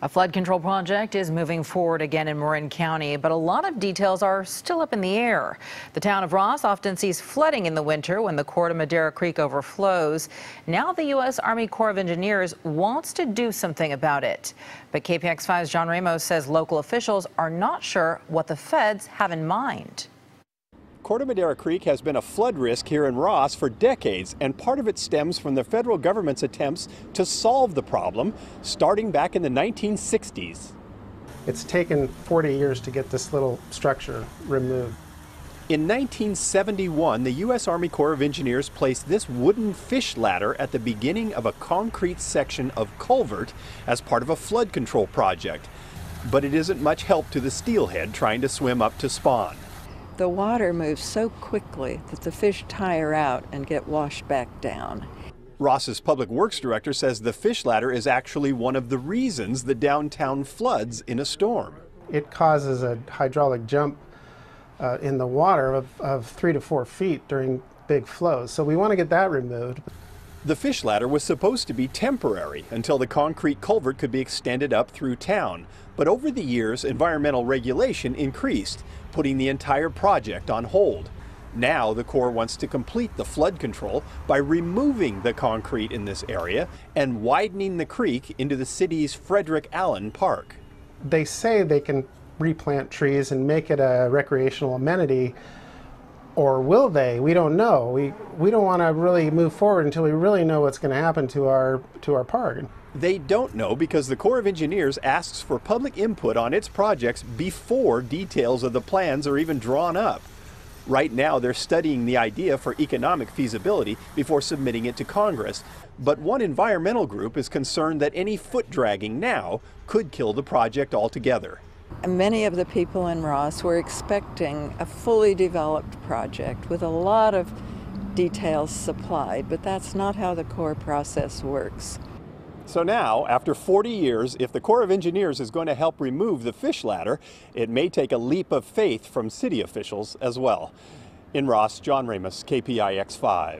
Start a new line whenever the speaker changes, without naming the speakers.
A flood control project is moving forward again in Marin County, but a lot of details are still up in the air. The town of Ross often sees flooding in the winter when the Corte Madera Creek overflows. Now the U.S. Army Corps of Engineers wants to do something about it. But KPIX 5's John Ramos says local officials are not sure what the feds have in mind.
Corte Madera Creek has been a flood risk here in Ross for decades, and part of it stems from the federal government's attempts to solve the problem, starting back in the 1960s.
It's taken 40 years to get this little structure removed.
In 1971, the U.S. Army Corps of Engineers placed this wooden fish ladder at the beginning of a concrete section of culvert as part of a flood control project. But it isn't much help to the steelhead trying to swim up to spawn.
The water moves so quickly that the fish tire out and get washed back down.
Ross's public works director says the fish ladder is actually one of the reasons the downtown floods in a storm.
It causes a hydraulic jump in the water of 3 to 4 feet during big flows. So we want to get that removed.
The fish ladder was supposed to be temporary until the concrete culvert could be extended up through town. But over the years, environmental regulation increased, putting the entire project on hold. Now the Corps wants to complete the flood control by removing the concrete in this area and widening the creek into the city's Frederick Allen Park.
They say they can replant trees and make it a recreational amenity. Or will they? We don't know. We don't want to really move forward until we really know what's going to happen to our park.
They don't know because the Corps of Engineers asks for public input on its projects before details of the plans are even drawn up. Right now, they're studying the idea for economic feasibility before submitting it to Congress. But one environmental group is concerned that any foot dragging now could kill the project altogether.
Many of the people in Ross were expecting a fully developed project with a lot of details supplied, but that's not how the Corps process works.
So now, after 40 years, if the Corps of Engineers is going to help remove the fish ladder, it may take a leap of faith from city officials as well. In Ross, John Ramos, KPIX 5.